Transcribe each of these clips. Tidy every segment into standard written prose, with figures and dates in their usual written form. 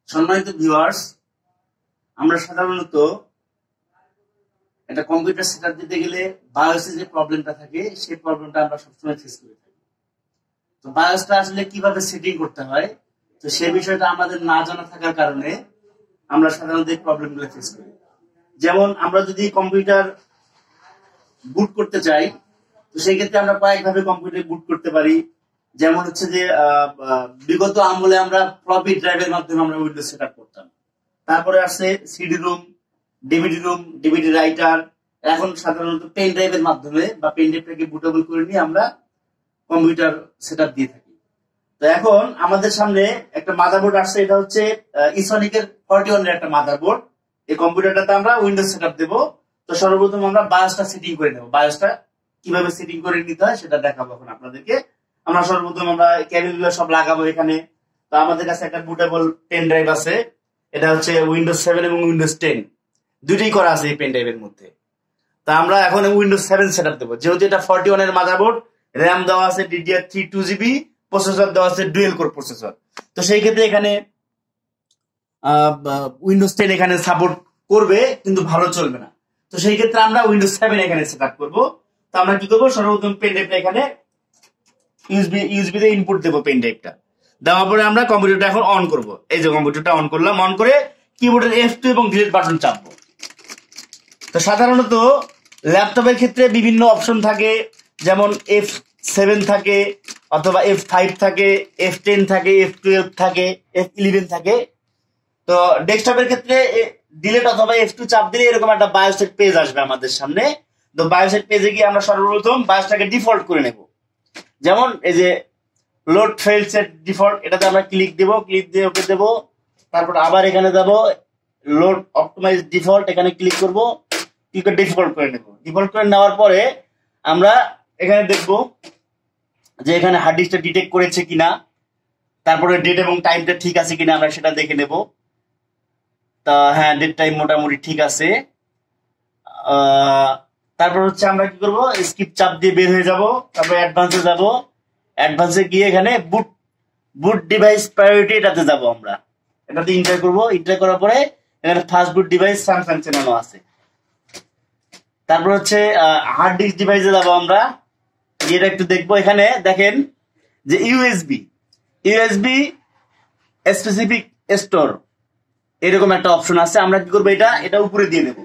সম্মানিত ভিউয়ার্স, আমরা সাধারণত একটা কম্পিউটার সেটআপ দিতে গেলে বায়োসের যে প্রবলেমটা থাকে সেই প্রবলেমটা আমরা সবসময় ফেস করে থাকি। তো বায়োসটা আসলে কিভাবে সেটিং করতে হয়, তো সেই বিষয়টা আমাদের না জানা থাকার কারণে আমরা সাধারণত এই প্রবলেমগুলো ফেস করি। যেমন আমরা যদি কম্পিউটার বুট করতে চাই, তো সেই ক্ষেত্রে আমরা কয়েকভাবে কম্পিউটার বুট করতে পারি। যেমন হচ্ছে যে বিগত আমলে আমরা ফ্লপি ড্রাইভের মাধ্যমে আমরা উইন্ডোজ সেটআপ করতাম। তারপরে আছে সিডি রুম, ডিভিডি রাইটার। এখন সাধারণত পেন ড্রাইভের মাধ্যমে বা পেন ড্রাইভটাকে বুটেবল করে নিয়ে আমরা কম্পিউটার সেটআপ দিয়ে থাকি। তো এখন আমাদের সামনে একটা মাদারবোর্ড আসছে, এটা হচ্ছে ইসনিকের 41 এর একটা মাদারবোর্ড। এই কম্পিউটারটাতে আমরা উইন্ডোজ সেটআপ দেব। তো সর্বপ্রথম আমরা বায়োসটা সেটিং করে নেব। বায়োসটা কিভাবে সেটিং করে নিতে হয় সেটা দেখাবো এখন আপনাদেরকে। আমরা সর্বপ্রথম আমরা কেবলগুলো সব লাগাবো এখানে। তো আমাদের কাছে একটা বুটেবল পেন ড্রাইভ আছে, এটা হচ্ছে উইন্ডোজ 7 এবং উইন্ডোজ 10 দুইটাই করা আছে এই পেন ড্রাইভের মধ্যে। তা আমরা এখন উইন্ডোজ 7 সেটআপ দেবো। যেহেতু এটা 41 এর মাদারবোর্ড, র্যাম দেওয়া আছে DDR3 2GB, প্রসেসর দেওয়া আছে ডুয়েল কোর প্রসেসর। তো সেই ক্ষেত্রে এখানে উইন্ডোজ 10 এখানে সাপোর্ট করবে কিন্তু ভালো চলবে না। তো সেই ক্ষেত্রে আমরা উইন্ডোজ 7 এখানে সেটআপ করবো। তো আমরা কি করবো, সর্বপ্রথম পেন ড্রাইভটা এখানে ইউএসবি তে ইনপুট দেবো। পেন ড্রাইভটা দেওয়ার পরে আমরা কম্পিউটারটা এখন অন করব। এই যে কম্পিউটারটা অন করলাম, অন করে কিবোর্ডের F2 এবং ডিলিট বাটন চাপবো। তো সাধারণত ল্যাপটপের ক্ষেত্রে বিভিন্ন অপশন থাকে, যেমন F7 থাকে অথবা F5 থাকে, F10 থাকে, F12 থাকে, F11 থাকে। তো ডেস্কটপের ক্ষেত্রে ডিলিট অথবা F2 চাপ দিলে এরকম একটা বায়োসেট পেজ আসবে আমাদের সামনে। তো বায়োসেট পেজে গিয়ে আমরা সর্বপ্রথম বায়োসটাকে ডিফল্ট করে নেব। যেমন এই যে লোড ফেল সেট ডিফল্ট, এটাতে আমরা ক্লিক দেব, ক্লিক দিয়ে ওকে দেব। তারপর আবার এখানে যাব লোড অপটিমাইজ ডিফল্ট, এখানে ক্লিক করব, ক্লিক করে ডিফল্ট করে নেব। ডিফল্ট করে নেওয়ার পরে আমরা এখানে দেখব যে এখানে হার্ড ডিস্কটা ডিটেক্ট করেছে কিনা, তারপরে ডেট এবং টাইমটা ঠিক আছে কিনা আমরা সেটা দেখে নেব। তা হ্যাঁ, ডেট টাইম মোটামুটি ঠিক আছে। তারপর হচ্ছে আমরা কি করব, স্কিপ চাপ দিয়ে বের হয়ে যাব। তারপর অ্যাডভান্সে যাব, অ্যাডভান্সে গিয়ে এখানে বুট ডিভাইস প্রায়োরিটি এটাতে যাব। আমরা এটাতে এন্টার করব। এন্টার করার পরে এখানে ফার্স্ট বুট ডিভাইস স্যামসাং চেনানো আছে। তারপর হচ্ছে হার্ড ডিস্ক ডিভাইসে যাব আমরা, এটা একটু দেখবো। এখানে দেখেন যে ইউএসবি স্পেসিফিক স্টোর এরকম একটা অপশন আছে। আমরা কি করবো, এটা উপরে দিয়ে দেবো।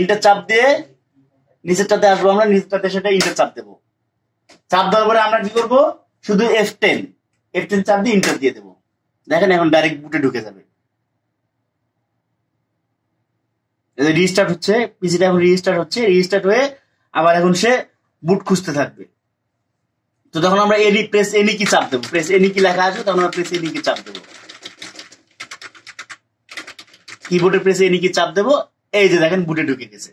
ইন্টার চাপ দিয়ে নিচেরটাতে আসবো, আমরা নিচেরটাতে সেটা ইন্টার চাপ দেবো। চাপ দেওয়ার পরে আমরা কি করবো, শুধু F10 চাপ দিয়ে ইন্টার দিয়ে দেবো। দেখেন এখন ডাইরেক্ট বুটে ঢুকে যাবে। রিস্টার্ট হচ্ছে, পিসিটা এখন রিস্টার্ট হয়ে আবার এখন সে বুট খুঁজতে থাকবে। তো তখন আমরা প্রেস এনি কি চাপ দেবো, প্রেস এনি কি লেখা আছে তখন আমরা প্রেস এনি কি চাপ দেবো। কিবোর্ডে প্রেস এনি কি চাপ দেবো, এই যে দেখেন বুটে ঢুকে গেছে।